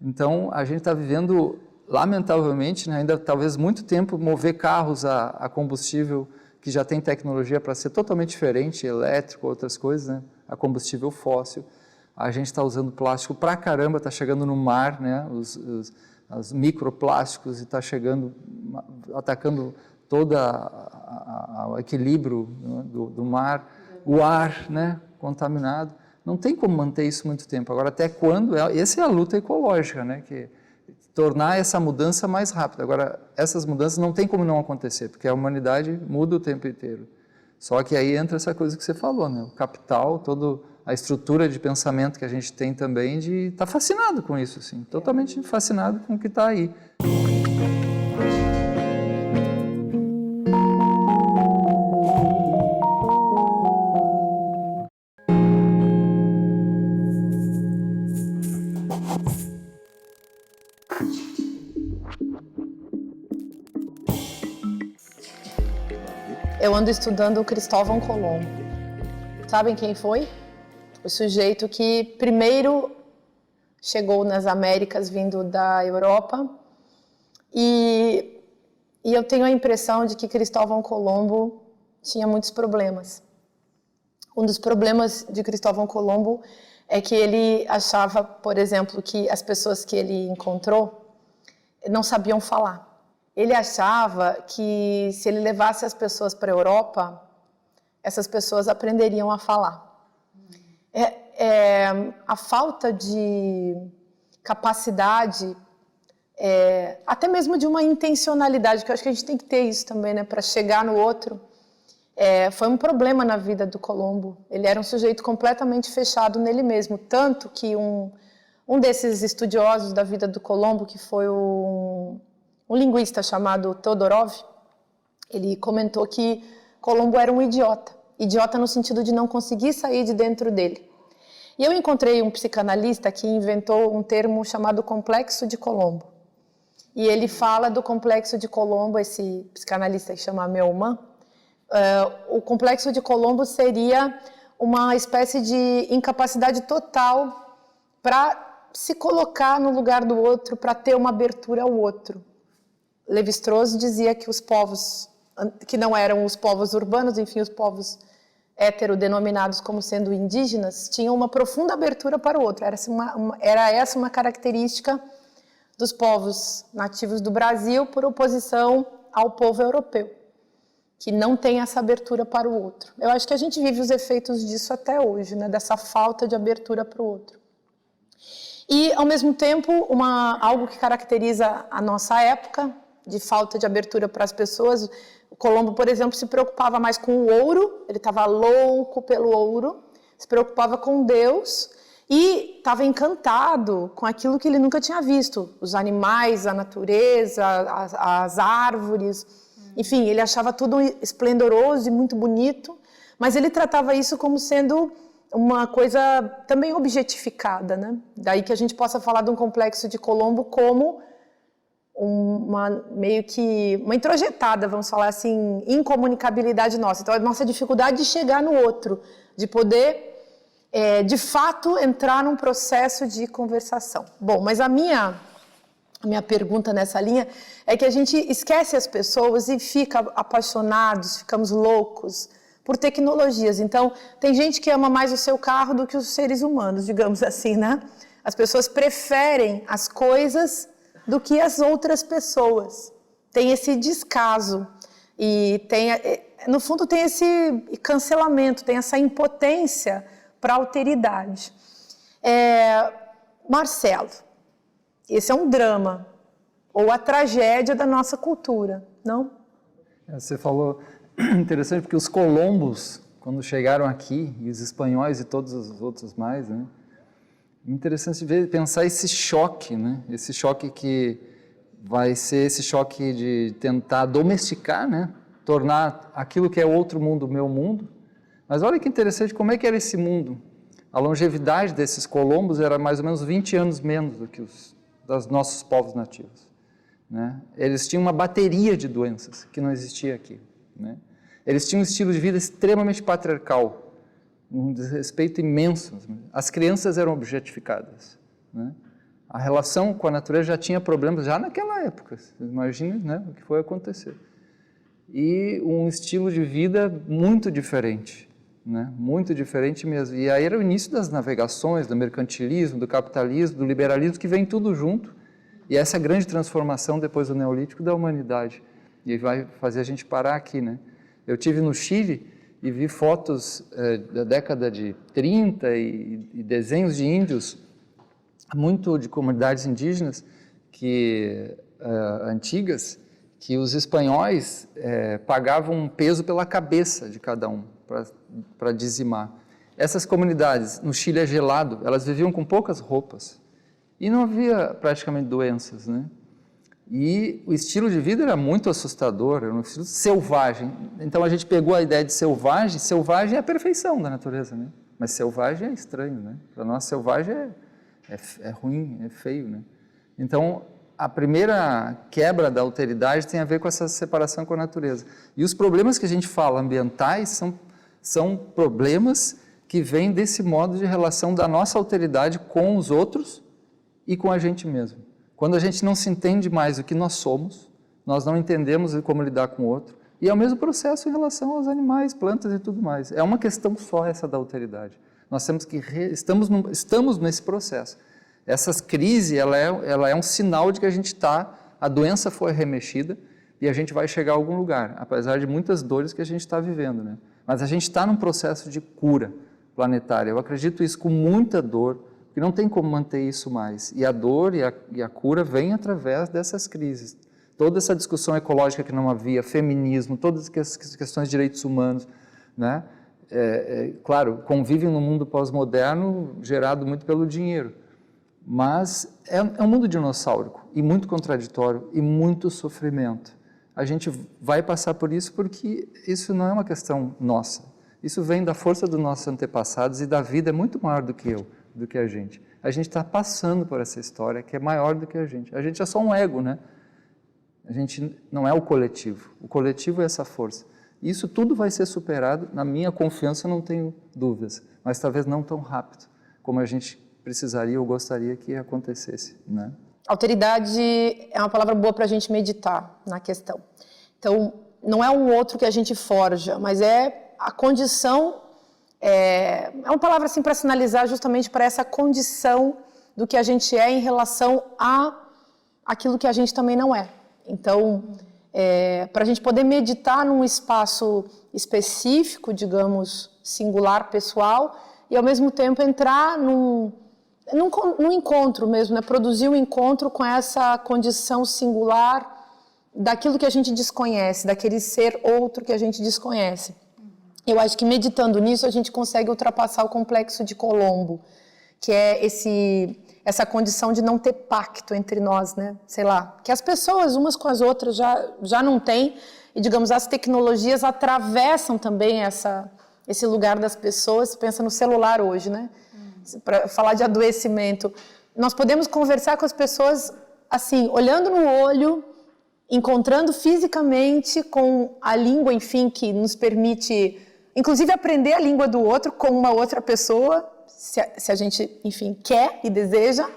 Então, a gente está vivendo, lamentavelmente, né, ainda talvez muito tempo, mover carros a combustível que já tem tecnologia para ser totalmente diferente, elétrico, outras coisas, né? A combustível fóssil. A gente está usando plástico pra caramba, está chegando no mar, né? Os microplásticos e está chegando, atacando todo o equilíbrio, né, do mar, o ar, né, contaminado. Não tem como manter isso muito tempo. Agora, até quando? Essa é a luta ecológica, né, que tornar essa mudança mais rápida. Agora, essas mudanças não tem como não acontecer, porque a humanidade muda o tempo inteiro. Só que aí entra essa coisa que você falou, né, o capital, toda a estrutura de pensamento que a gente tem também de estar fascinado com isso, assim, totalmente fascinado com o que está aí. Eu ando estudando o Cristóvão Colombo. Sabem quem foi? O sujeito que primeiro chegou nas Américas vindo da Europa e eu tenho a impressão de que Cristóvão Colombo tinha muitos problemas. Um dos problemas de Cristóvão Colombo é que ele achava, por exemplo, que as pessoas que ele encontrou não sabiam falar. Ele achava que se ele levasse as pessoas para a Europa, essas pessoas aprenderiam a falar. A falta de capacidade, até mesmo de uma intencionalidade, que eu acho que a gente tem que ter isso também, né, para chegar no outro, foi um problema na vida do Colombo. Ele era um sujeito completamente fechado nele mesmo, tanto que um desses estudiosos da vida do Colombo, que foi um linguista chamado Todorov, ele comentou que Colombo era um idiota no sentido de não conseguir sair de dentro dele. E eu encontrei um psicanalista que inventou um termo chamado complexo de Colombo. E ele fala do complexo de Colombo, esse psicanalista que chama Melman. O complexo de Colombo seria uma espécie de incapacidade total para se colocar no lugar do outro, para ter uma abertura ao outro. Lévi-Strauss dizia que os povos, que não eram os povos urbanos, enfim, os povos heterodenominados como sendo indígenas, tinham uma profunda abertura para o outro. Era essa uma característica dos povos nativos do Brasil, por oposição ao povo europeu, que não tem essa abertura para o outro. Eu acho que a gente vive os efeitos disso até hoje, né? Dessa falta de abertura para o outro. E, ao mesmo tempo, algo que caracteriza a nossa época, de falta de abertura para as pessoas. O Colombo, por exemplo, se preocupava mais com o ouro, ele estava louco pelo ouro, se preocupava com Deus e estava encantado com aquilo que ele nunca tinha visto, os animais, a natureza, as árvores, enfim, ele achava tudo esplendoroso e muito bonito, mas ele tratava isso como sendo uma coisa também objetificada, né? Daí que a gente possa falar de um complexo de Colombo como meio que uma introjetada, vamos falar assim, incomunicabilidade nossa. Então, a nossa dificuldade de chegar no outro, de poder, de fato, entrar num processo de conversação. Bom, mas a minha a minha pergunta nessa linha, é que a gente esquece as pessoas e fica apaixonados, ficamos loucos por tecnologias. Então, tem gente que ama mais o seu carro do que os seres humanos, digamos assim, né? As pessoas preferem as coisas do que as outras pessoas. Tem esse descaso e no fundo tem esse cancelamento, tem essa impotência para a alteridade. Marcelo, esse é um drama, ou a tragédia da nossa cultura, não? Você falou, interessante, porque os colombos, quando chegaram aqui, e os espanhóis e todos os outros mais, né? Interessante pensar esse choque, né? Esse choque que vai ser esse choque de tentar domesticar, né? Tornar aquilo que é outro mundo, meu mundo. Mas olha que interessante, como é que era esse mundo? A longevidade desses colombos era mais ou menos 20 anos menos do que dos nossos povos nativos, né? Eles tinham uma bateria de doenças que não existia aqui, né? Eles tinham um estilo de vida extremamente patriarcal, um desrespeito imenso. As crianças eram objetificadas, né? A relação com a natureza já tinha problemas já naquela época. Imagine, né, o que foi acontecer. E um estilo de vida muito diferente, né? Muito diferente mesmo. E aí era o início das navegações, do mercantilismo, do capitalismo, do liberalismo, que vem tudo junto. E essa grande transformação depois do Neolítico da humanidade. E vai fazer a gente parar aqui, né? Eu tive no Chile e vi fotos da década de 30 e desenhos de índios, muito de comunidades indígenas antigas, que os espanhóis pagavam um peso pela cabeça de cada um para dizimar. Essas comunidades, no Chile é gelado, elas viviam com poucas roupas e não havia praticamente doenças, né? E o estilo de vida era muito assustador, era um estilo selvagem. Então a gente pegou a ideia de selvagem, selvagem é a perfeição da natureza, né? Mas selvagem é estranho, né? Para nós selvagem é ruim, é feio, né? Então a primeira quebra da alteridade tem a ver com essa separação com a natureza. E os problemas que a gente fala ambientais são problemas que vêm desse modo de relação da nossa alteridade com os outros e com a gente mesmo. Quando a gente não se entende mais o que nós somos, nós não entendemos como lidar com o outro, e é o mesmo processo em relação aos animais, plantas e tudo mais. É uma questão só essa da alteridade. Nós temos que estamos nesse processo. Essas crises, ela é um sinal de que a doença foi remexida e a gente vai chegar a algum lugar, apesar de muitas dores que a gente está vivendo, né? Mas a gente está num processo de cura planetária. Eu acredito isso com muita dor, porque não tem como manter isso mais. E a dor e a cura vem através dessas crises. Toda essa discussão ecológica que não havia, feminismo, todas as questões de direitos humanos, né? Claro, convivem num mundo pós-moderno gerado muito pelo dinheiro. Mas é um mundo dinossáurico e muito contraditório e muito sofrimento. A gente vai passar por isso porque isso não é uma questão nossa. Isso vem da força dos nossos antepassados e da vida é muito maior do que a gente. A gente está passando por essa história que é maior do que a gente. A gente é só um ego, né? A gente não é o coletivo. O coletivo é essa força. Isso tudo vai ser superado, na minha confiança, não tenho dúvidas, mas talvez não tão rápido como a gente precisaria ou gostaria que acontecesse, né? Alteridade é uma palavra boa para a gente meditar na questão. Então, não é um outro que a gente forja, mas é a condição, é uma palavra assim para sinalizar justamente para essa condição do que a gente é em relação a aquilo que a gente também não é. Então, para a gente poder meditar num espaço específico, digamos, singular, pessoal, e ao mesmo tempo entrar num encontro mesmo, né? Produzir um encontro com essa condição singular daquilo que a gente desconhece, daquele ser outro que a gente desconhece. Eu acho que meditando nisso a gente consegue ultrapassar o complexo de Colombo, que é essa condição de não ter pacto entre nós, né? Sei lá, que as pessoas umas com as outras já não têm, e digamos, as tecnologias atravessam também esse lugar das pessoas. Você pensa no celular hoje, né? Para falar de adoecimento, nós podemos conversar com as pessoas assim, olhando no olho, encontrando fisicamente com a língua, enfim, que nos permite, inclusive, aprender a língua do outro com uma outra pessoa, se a gente, enfim, quer e deseja.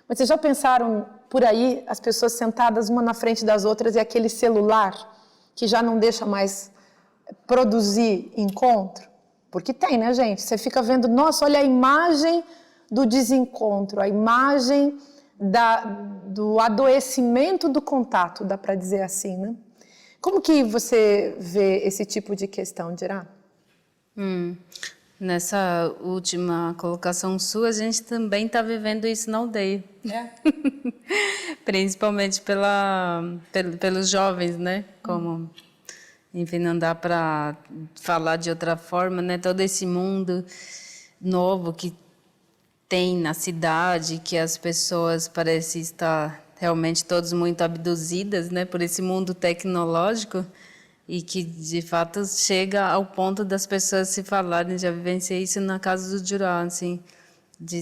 Mas vocês já pensaram por aí, as pessoas sentadas uma na frente das outras e aquele celular que já não deixa mais produzir encontro? Porque tem, né, gente? Você fica vendo, nossa, olha a imagem do desencontro, a imagem do adoecimento do contato, dá para dizer assim, né? Como que você vê esse tipo de questão, Dirá? Nessa última colocação sua, a gente também está vivendo isso na aldeia. Principalmente pelos jovens, né? Como, enfim, não dá para falar de outra forma, né? Todo esse mundo novo que tem na cidade, que as pessoas parecem estar realmente todos muito abduzidas, né, por esse mundo tecnológico, e que de fato chega ao ponto das pessoas se falarem. Já vivenciei isso na casa do Jurá, assim,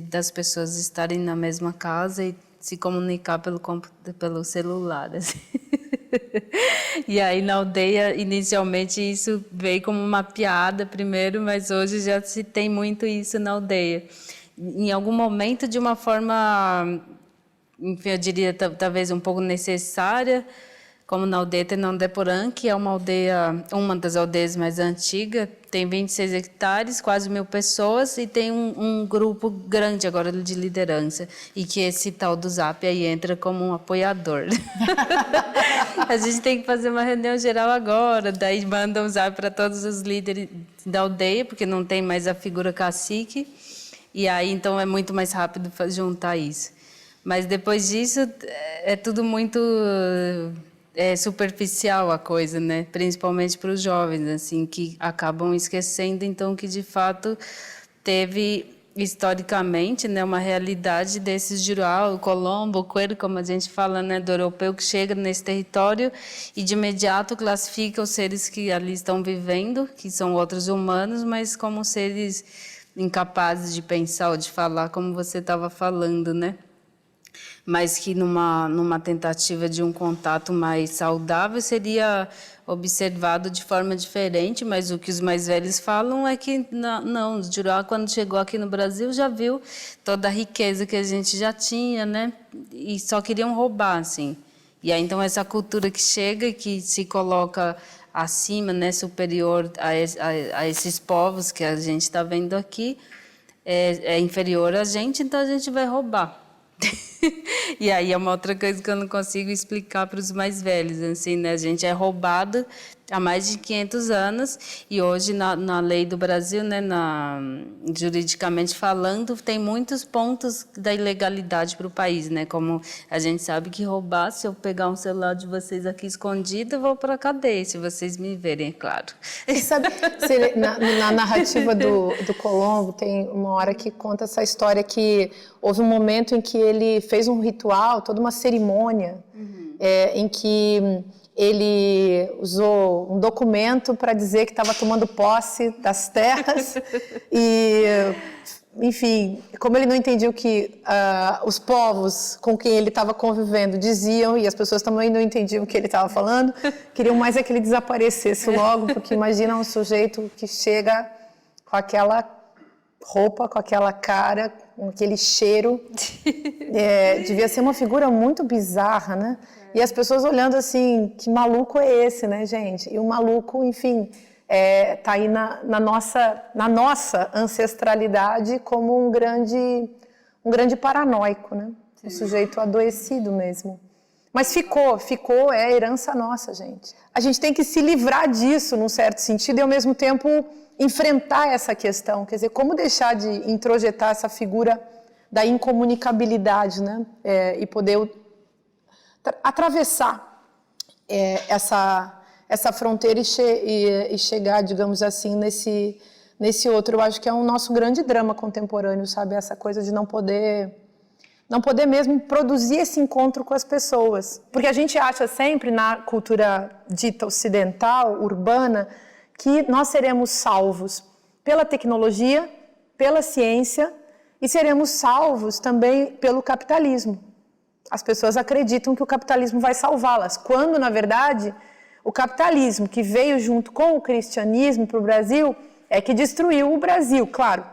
das pessoas estarem na mesma casa e se comunicar pelo celular, assim. E aí na aldeia, inicialmente, isso veio como uma piada primeiro, mas hoje já se tem muito isso na aldeia. Em algum momento, de uma forma, enfim, eu diria talvez um pouco necessária, como na aldeia Tenondeporã, que é uma das aldeias mais antigas, tem 26 hectares, quase 1.000 pessoas, e tem um grupo grande agora de liderança, e que esse tal do Zap aí entra como um apoiador. A gente tem que fazer uma reunião geral agora, daí mandam o Zap para todos os líderes da aldeia, porque não tem mais a figura cacique, e aí então é muito mais rápido juntar isso. Mas depois disso é tudo muito superficial a coisa, né? Principalmente para os jovens, assim, que acabam esquecendo então que de fato teve historicamente, né, uma realidade desses Jurá, o Colombo, o Coelho, como a gente fala, né, do europeu que chega nesse território e de imediato classifica os seres que ali estão vivendo, que são outros humanos, mas como seres incapazes de pensar ou de falar, como você estava falando, né? Mas que numa tentativa de um contato mais saudável seria observado de forma diferente, mas o que os mais velhos falam é que não, o Jurá, quando chegou aqui no Brasil, já viu toda a riqueza que a gente já tinha, né? E só queriam roubar, assim. E aí, então, essa cultura que chega, que se coloca acima, né, superior a esses povos que a gente está vendo aqui, é inferior a gente, então a gente vai roubar. E aí é uma outra coisa que eu não consigo explicar para os mais velhos, assim, né? A gente é roubado há mais de 500 anos e hoje na lei do Brasil, né, juridicamente falando, tem muitos pontos da ilegalidade para o país, né? Como a gente sabe que roubar, se eu pegar um celular de vocês aqui escondido, eu vou para a cadeia, se vocês me verem, é claro. Você sabe, na narrativa do Colombo, tem uma hora que conta essa história que houve um momento em que ele fez um ritual, toda uma cerimônia, em que ele usou um documento para dizer que estava tomando posse das terras e, enfim, como ele não entendia o que os povos com quem ele estava convivendo diziam e as pessoas também não entendiam o que ele estava falando, queriam mais é que ele desaparecesse logo, porque imagina um sujeito que chega com aquela roupa, com aquela cara, com aquele cheiro, devia ser uma figura muito bizarra, né? E as pessoas olhando assim, que maluco é esse, né, gente? E o maluco, enfim, tá aí na nossa ancestralidade como um grande paranoico, né? Sim. Um sujeito adoecido mesmo. Mas ficou, é herança nossa, gente. A gente tem que se livrar disso, num certo sentido, e ao mesmo tempo enfrentar essa questão. Quer dizer, como deixar de introjetar essa figura da incomunicabilidade, né? E poder atravessar essa fronteira e chegar, digamos assim, nesse outro. Eu acho que é um nosso grande drama contemporâneo, sabe? Essa coisa de não poder mesmo produzir esse encontro com as pessoas. Porque a gente acha sempre, na cultura dita ocidental, urbana, que nós seremos salvos pela tecnologia, pela ciência e seremos salvos também pelo capitalismo. As pessoas acreditam que o capitalismo vai salvá-las, quando, na verdade, o capitalismo que veio junto com o cristianismo para o Brasil é que destruiu o Brasil, claro.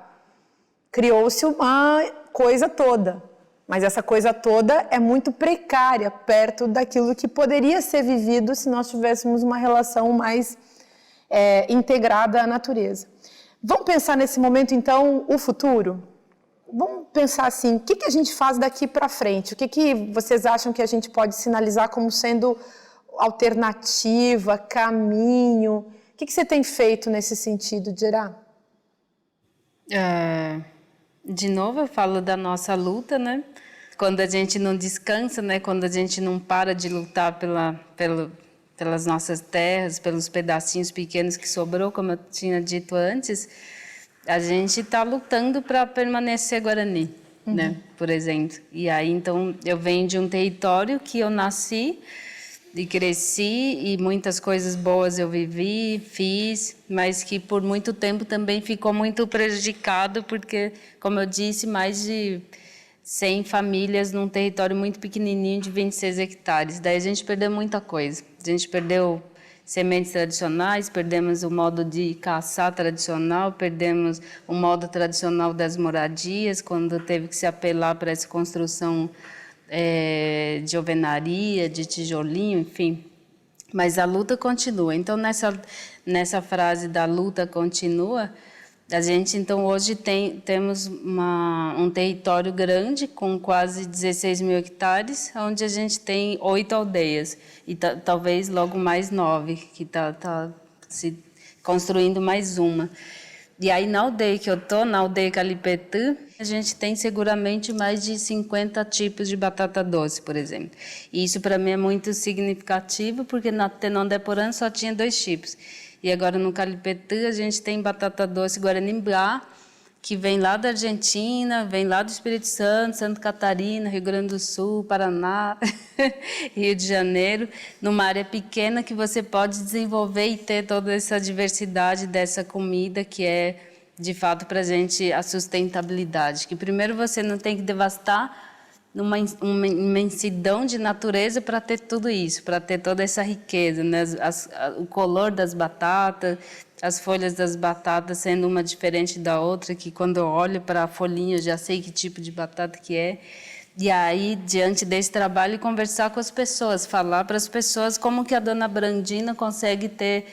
Criou-se uma coisa toda, Mas essa coisa toda é muito precária perto daquilo que poderia ser vivido se nós tivéssemos uma relação mais integrada à natureza. Vamos pensar nesse momento, então, o futuro? Vamos pensar assim, o que a gente faz daqui para frente? O que vocês acham que a gente pode sinalizar como sendo alternativa, caminho? O que você tem feito nesse sentido, Gerá? De novo, eu falo da nossa luta, né? Quando a gente não descansa, né? Quando a gente não para de lutar pelas nossas terras, pelos pedacinhos pequenos que sobrou, como eu tinha dito antes, a gente está lutando para permanecer Guarani, né? Por exemplo. E aí, então, eu venho de um território que eu nasci e cresci, e muitas coisas boas eu vivi, fiz, mas que por muito tempo também ficou muito prejudicado, porque, como eu disse, mais de 100 famílias num território muito pequenininho de 26 hectares. Daí a gente perdeu muita coisa. A gente perdeu sementes tradicionais, perdemos o modo de caçar tradicional, perdemos o modo tradicional das moradias, quando teve que se apelar para essa construção de alvenaria, de tijolinho, enfim. Mas a luta continua. Então, nessa frase da luta continua, a gente, então, hoje temos um território grande, com quase 16 mil hectares, onde a gente tem 8 aldeias, e talvez logo mais 9, que está se construindo mais uma. E aí, na aldeia que eu estou, na aldeia Calipetã, a gente tem seguramente mais de 50 tipos de batata doce, por exemplo. E isso, para mim, é muito significativo, porque na Tenondeporã só tinha 2 tipos. E agora, no Calipetã, a gente tem batata doce Guaranimbá, que vem lá da Argentina, vem lá do Espírito Santo, Santa Catarina, Rio Grande do Sul, Paraná, Rio de Janeiro, numa área pequena que você pode desenvolver e ter toda essa diversidade dessa comida que é, de fato, para a gente a sustentabilidade. Que primeiro você não tem que devastar uma imensidão de natureza para ter tudo isso, para ter toda essa riqueza, né? O color das batatas, as folhas das batatas sendo uma diferente da outra, que quando eu olho para a folhinha eu já sei que tipo de batata que é. E aí, diante desse trabalho, conversar com as pessoas, falar para as pessoas como que a dona Brandina consegue ter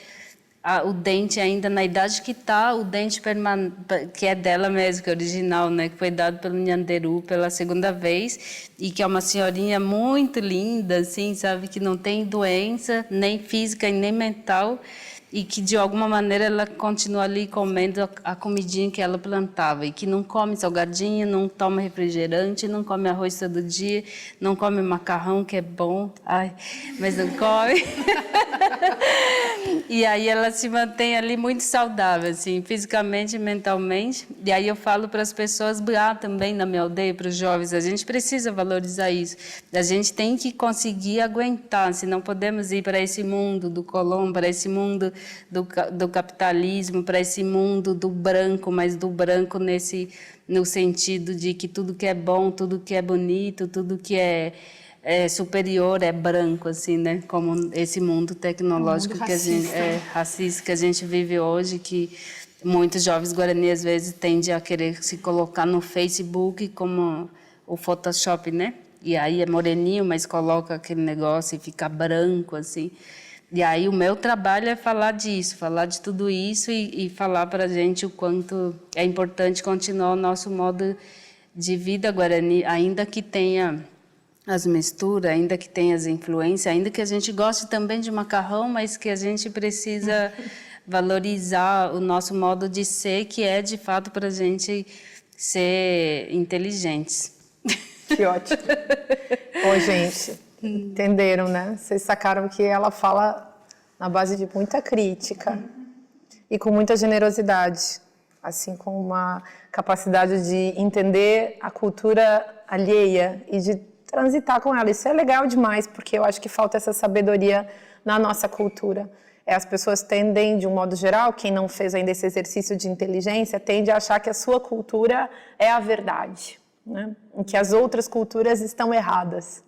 o dente ainda na idade que está, o dente que é dela mesmo, que é original, né? Que foi dado pelo Nhanderu pela segunda vez, e que é uma senhorinha muito linda, assim, sabe? Que não tem doença, nem física e nem mental, e que de alguma maneira ela continua ali comendo a comidinha que ela plantava, e que não come salgadinho, não toma refrigerante, não come arroz todo dia, não come macarrão, que é bom, mas não come. E aí ela se mantém ali muito saudável, assim, fisicamente e mentalmente. E aí eu falo para as pessoas também na minha aldeia, para os jovens, a gente precisa valorizar isso. A gente tem que conseguir aguentar, se não podemos ir para esse mundo do Colombo, para esse mundo do capitalismo, para esse mundo do branco, mas do branco no sentido de que tudo que é bom, tudo que é bonito, tudo que é superior é branco, assim, né? Como esse mundo tecnológico que a gente racista que a gente vive hoje, que muitos jovens guarani às vezes tendem a querer se colocar no Facebook como o Photoshop, né? E aí é moreninho, mas coloca aquele negócio e fica branco, assim. E aí o meu trabalho é falar disso, falar de tudo isso e falar para a gente o quanto é importante continuar o nosso modo de vida guarani, ainda que tenha as misturas, ainda que tenha as influências, ainda que a gente goste também de macarrão, mas que a gente precisa valorizar o nosso modo de ser, que é, de fato, para a gente ser inteligentes. Que ótimo. Ô, gente, entenderam, né? Vocês sacaram que ela fala na base de muita crítica e com muita generosidade, assim, com uma capacidade de entender a cultura alheia e de transitar com ela. Isso é legal demais, porque eu acho que falta essa sabedoria na nossa cultura. As pessoas tendem, de um modo geral, quem não fez ainda esse exercício de inteligência, tende a achar que a sua cultura é a verdade, né? E que as outras culturas estão erradas,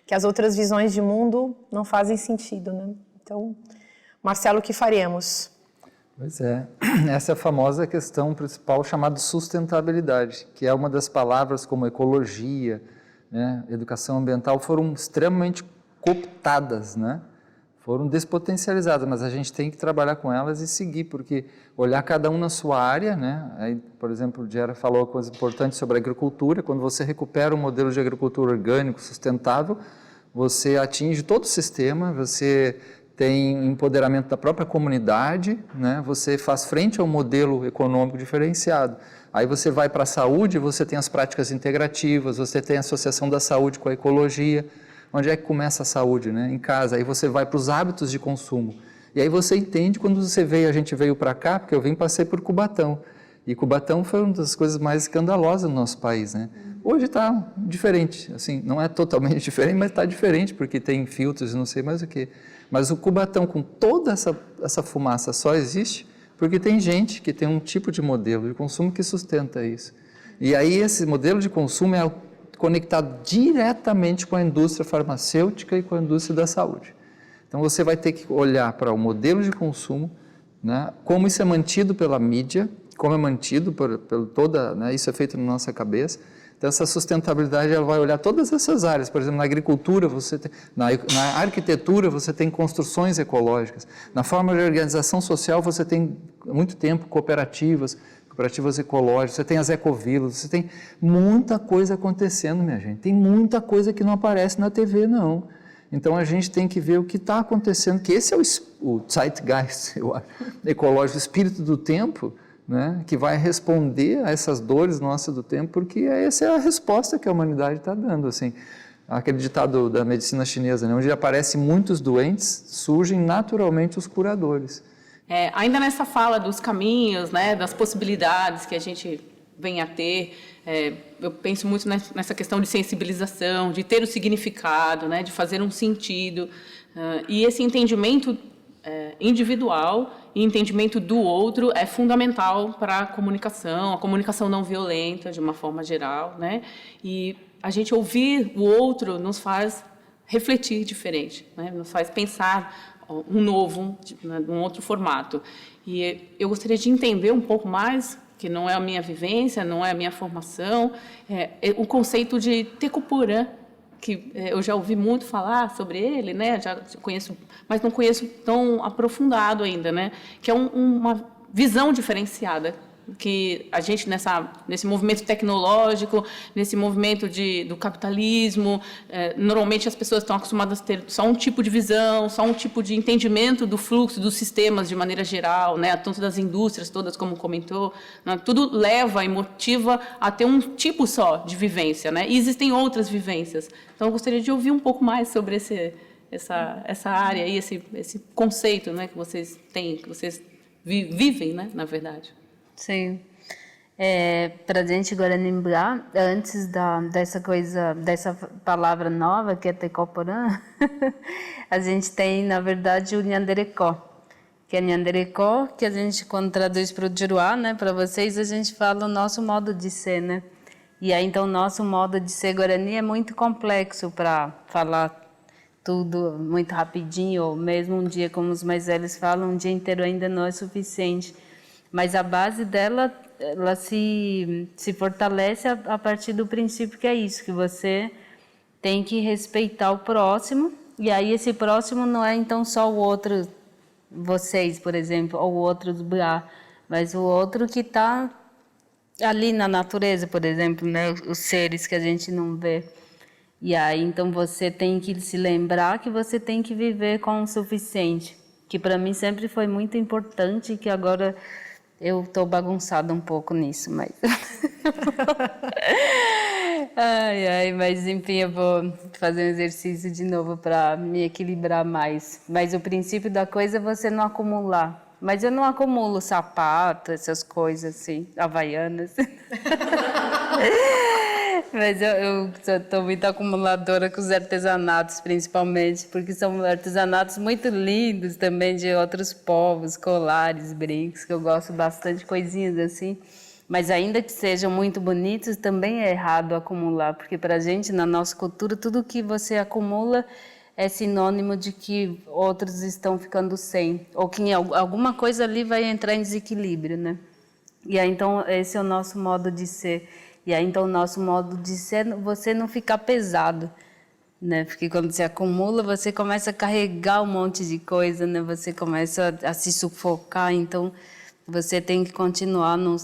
que as outras visões de mundo não fazem sentido, né? Então, Marcelo, o que faremos? Pois é, essa é a famosa questão principal chamada sustentabilidade, que é uma das palavras como ecologia, né, educação ambiental foram extremamente cooptadas, né? Foram despotencializadas, mas a gente tem que trabalhar com elas e seguir, porque olhar cada um na sua área, né? Aí, por exemplo, o Gera falou uma coisa importante sobre a agricultura. Quando você recupera um modelo de agricultura orgânico, sustentável, você atinge todo o sistema, você tem empoderamento da própria comunidade, né? Você faz frente a um modelo econômico diferenciado. Aí você vai para a saúde, você tem as práticas integrativas, você tem a associação da saúde com a ecologia. Onde é que começa a saúde, né? Em casa. Aí você vai para os hábitos de consumo. E aí você entende, quando você veio, a gente veio para cá, porque eu vim, passei por Cubatão. E Cubatão foi uma das coisas mais escandalosas no nosso país, né? Hoje está diferente, assim, não é totalmente diferente, mas está diferente, porque tem filtros e não sei mais o quê. Mas o Cubatão, com toda essa fumaça, só existe porque tem gente que tem um tipo de modelo de consumo que sustenta isso. E aí esse modelo de consumo é conectado diretamente com a indústria farmacêutica e com a indústria da saúde. Então você vai ter que olhar para o modelo de consumo, né, como isso é mantido pela mídia, como é mantido por toda, né, isso é feito na nossa cabeça. Então essa sustentabilidade ela vai olhar todas essas áreas. Por exemplo, na agricultura, na arquitetura você tem construções ecológicas. Na forma de organização social você tem há muito tempo cooperativas ecológicas, você tem as ecovilas, você tem muita coisa acontecendo, minha gente. Tem muita coisa que não aparece na TV, não. Então a gente tem que ver o que está acontecendo, que esse é o zeitgeist ecológico, o espírito do tempo, né, que vai responder a essas dores nossas do tempo, porque essa é a resposta que a humanidade está dando. Assim, aquele ditado da medicina chinesa, né, onde aparecem muitos doentes, surgem naturalmente os curadores. Ainda nessa fala dos caminhos, né, das possibilidades que a gente vem a ter, eu penso muito nessa questão de sensibilização, de ter o significado, né, de fazer um sentido, e esse entendimento individual e entendimento do outro é fundamental para a comunicação não violenta, de uma forma geral, né, e a gente ouvir o outro nos faz refletir diferente, né, nos faz pensar um novo, um outro formato. E eu gostaria de entender um pouco mais, que não é a minha vivência, não é a minha formação, o conceito de Tecopurã, que eu já ouvi muito falar sobre ele, né? Já conheço, mas não conheço tão aprofundado ainda, né? Que é uma visão diferenciada que a gente nesse movimento tecnológico, nesse movimento do capitalismo, normalmente as pessoas estão acostumadas a ter só um tipo de visão, só um tipo de entendimento do fluxo dos sistemas de maneira geral, né, tanto das indústrias todas como comentou, né, tudo leva e motiva a ter um tipo só de vivência, né, e existem outras vivências. Então eu gostaria de ouvir um pouco mais sobre essa área e esse conceito, né, que vocês têm, que vocês vivem, né, na verdade. Sim. Para a gente agora lembrar, antes dessa palavra nova, que é Tecopurã, a gente tem, na verdade, o Nhanderecó, que é Nhanderecó, que a gente, quando traduz para o Juruá, né, para vocês, a gente fala o nosso modo de ser, né? E aí, então, o nosso modo de ser Guarani é muito complexo para falar tudo muito rapidinho, ou mesmo um dia, como os mais velhos falam, um dia inteiro ainda não é suficiente. Mas a base dela, ela se fortalece a partir do princípio que é isso, que você tem que respeitar o próximo, e aí esse próximo não é então só o outro, vocês, por exemplo, ou o outro do BA, mas o outro que está ali na natureza, por exemplo, né, os seres que a gente não vê. E aí então você tem que se lembrar que você tem que viver com o suficiente, que para mim sempre foi muito importante, que agora eu estou bagunçada um pouco nisso, mas... mas enfim, eu vou fazer um exercício de novo para me equilibrar mais. Mas o princípio da coisa é você não acumular. Mas eu não acumulo sapato, essas coisas assim, havaianas. Mas eu estou muito acumuladora com os artesanatos, principalmente, porque são artesanatos muito lindos também de outros povos, colares, brincos, que eu gosto bastante, coisinhas assim. Mas ainda que sejam muito bonitos, também é errado acumular, porque para a gente, na nossa cultura, tudo que você acumula é sinônimo de que outros estão ficando sem, ou que alguma coisa ali vai entrar em desequilíbrio, né? E aí, então, esse é o nosso modo de ser. E aí, então, o nosso modo de ser, você não ficar pesado, né? Porque quando você acumula, você começa a carregar um monte de coisa, né? Você começa a se sufocar, então você tem que continuar no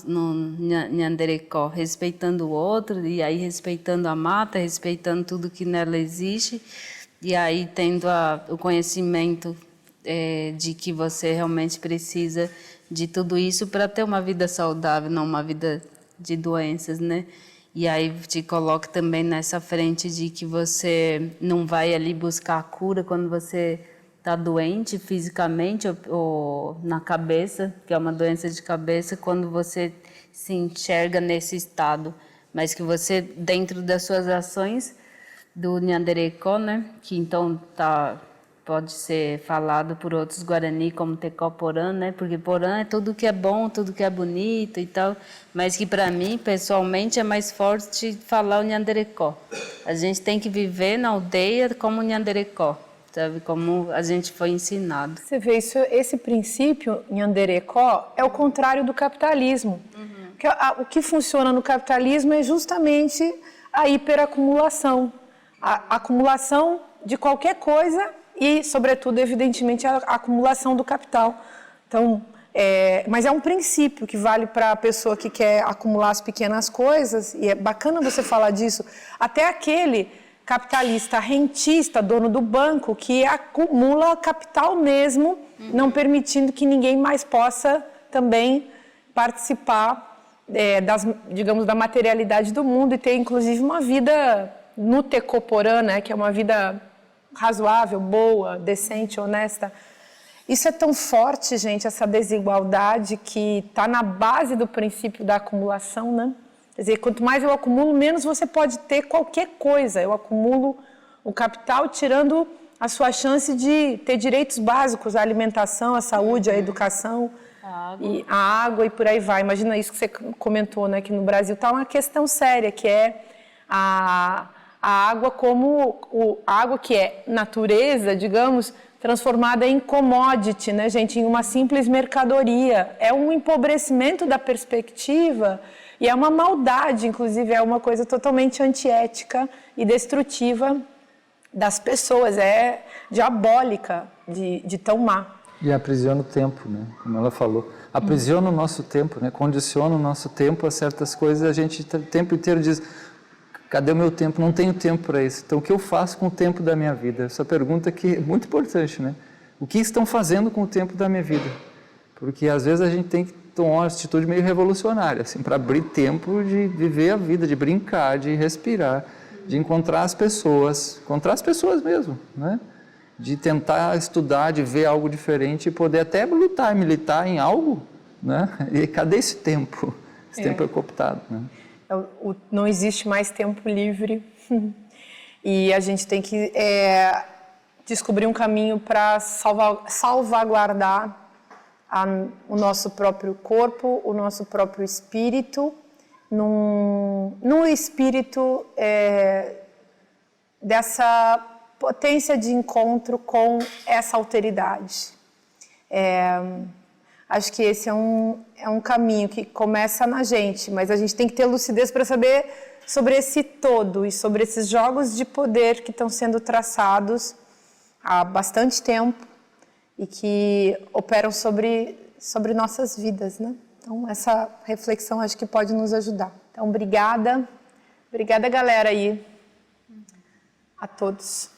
Nyanderekó, respeitando o outro, e aí respeitando a mata, respeitando tudo que nela existe, e aí tendo o conhecimento de que você realmente precisa de tudo isso para ter uma vida saudável, não uma vida de doenças, né? E aí te coloca também nessa frente de que você não vai ali buscar a cura quando você está doente fisicamente ou na cabeça, que é uma doença de cabeça, quando você se enxerga nesse estado, mas que você, dentro das suas ações do Nyanderekó, né, que então pode ser falado por outros Guarani como Tekó Porã, né, porque Porã é tudo que é bom, tudo que é bonito e tal, mas que para mim, pessoalmente, é mais forte falar o Nyanderekó. A gente tem que viver na aldeia como Nyanderekó, sabe, como a gente foi ensinado. Você vê, esse princípio Nyanderekó é o contrário do capitalismo. O que funciona no capitalismo é justamente a hiperacumulação. A acumulação de qualquer coisa e, sobretudo, evidentemente, a acumulação do capital. Então, mas é um princípio que vale para a pessoa que quer acumular as pequenas coisas, e é bacana você falar disso, até aquele capitalista rentista, dono do banco, que acumula capital mesmo, não permitindo que ninguém mais possa também participar digamos, da materialidade do mundo e ter, inclusive, uma vida no Tekó Porã, né, que é uma vida razoável, boa, decente, honesta. Isso é tão forte, gente, essa desigualdade que está na base do princípio da acumulação, né? Quer dizer, quanto mais eu acumulo, menos você pode ter qualquer coisa. Eu acumulo o capital tirando a sua chance de ter direitos básicos, a alimentação, a saúde, a educação, a água e por aí vai. Imagina isso que você comentou, né? Que no Brasil está uma questão séria, que é a água como a água que é natureza, digamos, transformada em commodity, né, gente, em uma simples mercadoria. É um empobrecimento da perspectiva e é uma maldade, inclusive, é uma coisa totalmente antiética e destrutiva das pessoas, é diabólica de tão má. E aprisiona o tempo, né? Como ela falou. Aprisiona o nosso tempo, né? Condiciona o nosso tempo a certas coisas. A gente o tempo inteiro diz, cadê o meu tempo? Não tenho tempo para isso. Então, o que eu faço com o tempo da minha vida? Essa pergunta que é muito importante, né? O que estão fazendo com o tempo da minha vida? Porque, às vezes, a gente tem que tomar uma atitude meio revolucionária, assim, para abrir tempo de viver a vida, de brincar, de respirar, de encontrar as pessoas mesmo, né? De tentar estudar, de ver algo diferente e poder até lutar, militar em algo, né? E cadê esse tempo? Esse tempo é cooptado, né? Não existe mais tempo livre e a gente tem que descobrir um caminho para salvaguardar o nosso próprio corpo, o nosso próprio espírito, num espírito dessa potência de encontro com essa alteridade. Acho que esse é um caminho que começa na gente, mas a gente tem que ter lucidez para saber sobre esse todo e sobre esses jogos de poder que estão sendo traçados há bastante tempo e que operam sobre nossas vidas, né? Então, essa reflexão acho que pode nos ajudar. Então, obrigada. Obrigada, galera, aí. A todos.